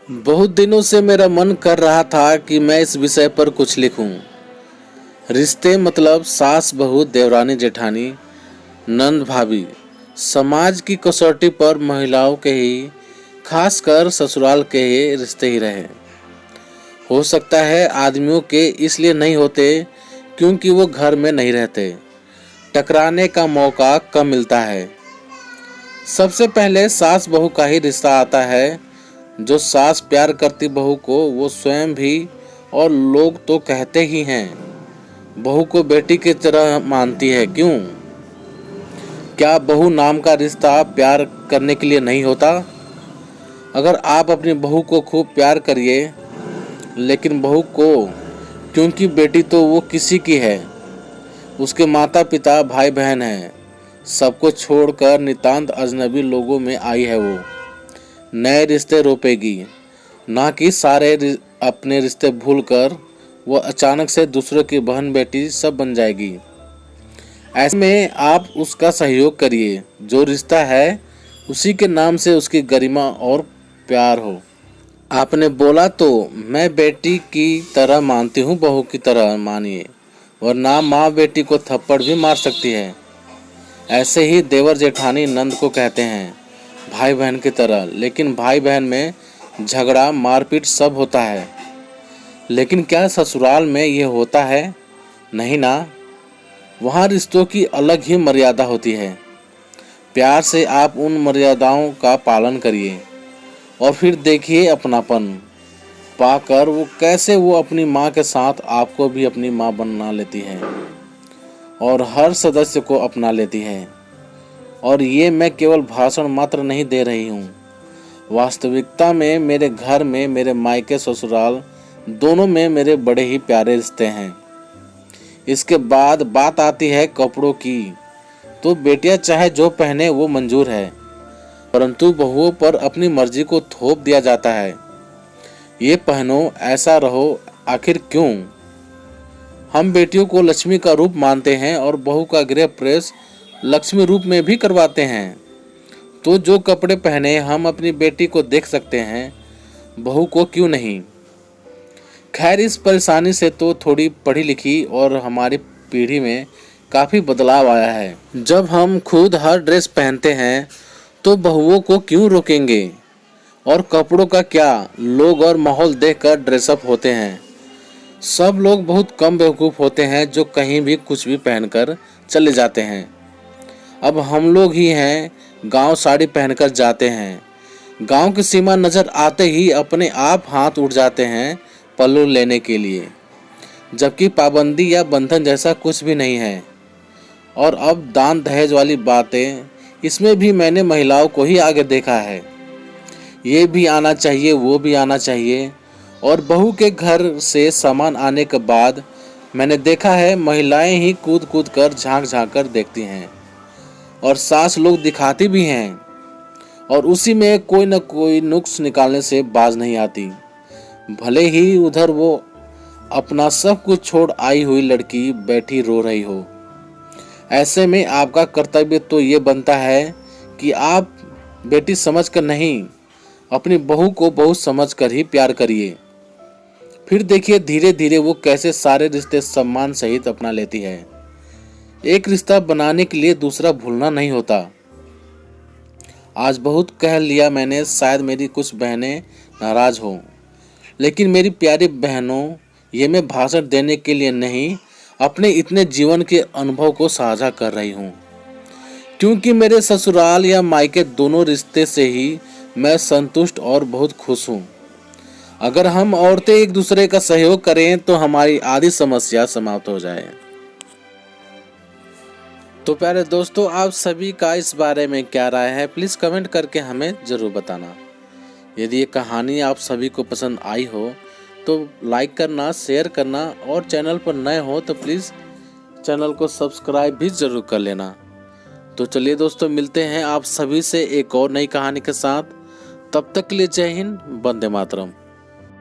बहुत दिनों से मेरा मन कर रहा था कि मैं इस विषय पर कुछ लिखूं। रिश्ते मतलब सास बहू, देवरानी जेठानी, नंद भाभी। समाज की कसौटी पर महिलाओं के ही, खासकर ससुराल के ही रिश्ते ही रहे। हो सकता है आदमियों के इसलिए नहीं होते क्योंकि वो घर में नहीं रहते, टकराने का मौका कम मिलता है। सबसे पहले सास बहू का ही रिश्ता आता है। जो सास प्यार करती बहू को वो स्वयं भी, और लोग तो कहते ही हैं, बहू को बेटी की तरह मानती है। क्यों? क्या बहू नाम का रिश्ता प्यार करने के लिए नहीं होता? अगर आप अपनी बहू को खूब प्यार करिए, लेकिन बहू को, क्योंकि बेटी तो वो किसी की है, उसके माता पिता भाई बहन हैं, सबको छोड़कर नितांत अजनबी लोगों में आई है, वो नए रिश्ते रोपेगी, ना कि अपने रिश्ते भूलकर वो अचानक से दूसरों की बहन बेटी सब बन जाएगी। ऐसे में आप उसका सहयोग करिए। जो रिश्ता है उसी के नाम से उसकी गरिमा और प्यार हो। आपने बोला तो मैं बेटी की तरह मानती हूँ, बहू की तरह मानिए, वरना माँ बेटी को थप्पड़ भी मार सकती है। ऐसे ही देवर जेठानी नंद को कहते हैं, भाई बहन की तरह। लेकिन भाई बहन में झगड़ा मारपीट सब होता है, लेकिन क्या ससुराल में ये होता है? नहीं ना। वहाँ रिश्तों की अलग ही मर्यादा होती है। प्यार से आप उन मर्यादाओं का पालन करिए और फिर देखिए अपनापन पाकर वो कैसे वो अपनी माँ के साथ आपको भी अपनी माँ बना लेती है और हर सदस्य को अपना लेती है। और ये मैं केवल भाषण मात्र नहीं दे रही हूँ। वास्तविकता में मेरे घर में, मेरे मायके ससुराल दोनों में मेरे बड़े ही प्यारे रिश्ते हैं। इसके बाद बात आती है कपड़ों की, तो बेटियां चाहे जो पहने वो मंजूर है, परंतु बहुओं पर अपनी मर्जी को थोप दिया जाता है। ये पहनो, ऐसा रहो, आखिर क्यों? हम बेटियों को लक्ष्मी का रूप मानते हैं और बहू का गृह प्रवेश लक्ष्मी रूप में भी करवाते हैं। तो जो कपड़े पहने हम अपनी बेटी को देख सकते हैं, बहू को क्यों नहीं? खैर, इस परेशानी से तो थोड़ी पढ़ी लिखी और हमारी पीढ़ी में काफ़ी बदलाव आया है। जब हम खुद हर ड्रेस पहनते हैं तो बहुओं को क्यों रोकेंगे? और कपड़ों का क्या, लोग और माहौल देखकर ड्रेसअप होते हैं। सब लोग बहुत कम बेवकूफ़ होते हैं जो कहीं भी कुछ भी पहनकर चले जाते हैं। अब हम लोग ही हैं, गांव साड़ी पहनकर जाते हैं, गांव की सीमा नज़र आते ही अपने आप हाथ उठ जाते हैं पल्लू लेने के लिए, जबकि पाबंदी या बंधन जैसा कुछ भी नहीं है। और अब दान दहेज वाली बातें, इसमें भी मैंने महिलाओं को ही आगे देखा है। ये भी आना चाहिए, वो भी आना चाहिए। और बहू के घर से सामान आने के बाद मैंने देखा है महिलाएं ही कूद कूद कर झांक झांक कर देखती हैं, और सास लोग दिखाती भी हैं, और उसी में कोई न कोई नुक्स निकालने से बाज नहीं आती। भले ही उधर वो अपना सब कुछ छोड़ आई हुई लड़की बैठी रो रही हो। ऐसे में आपका कर्तव्य तो ये बनता है कि आप बेटी समझकर नहीं, अपनी बहू को बहू समझकर ही प्यार करिए। फिर देखिए धीरे धीरे वो कैसे सारे रिश्ते सम्मान सहित अपना लेती है। एक रिश्ता बनाने के लिए दूसरा भूलना नहीं होता। आज बहुत कह लिया मैंने, शायद मेरी कुछ बहनें नाराज हों, लेकिन मेरी प्यारी बहनों, ये मैं भाषण देने के लिए नहीं, अपने इतने जीवन के अनुभव को साझा कर रही हूँ। क्योंकि मेरे ससुराल या मायके दोनों रिश्ते से ही मैं संतुष्ट और बहुत खुश हूँ। अगर हम औरतें एक दूसरे का सहयोग करें तो हमारी आधी समस्या समाप्त हो जाए। तो प्यारे दोस्तों, आप सभी का इस बारे में क्या राय है, प्लीज़ कमेंट करके हमें ज़रूर बताना। यदि ये कहानी आप सभी को पसंद आई हो तो लाइक करना, शेयर करना, और चैनल पर नए हो तो प्लीज़ चैनल को सब्सक्राइब भी ज़रूर कर लेना। तो चलिए दोस्तों, मिलते हैं आप सभी से एक और नई कहानी के साथ। तब तक के लिए जय हिंद, वंदे मातरम।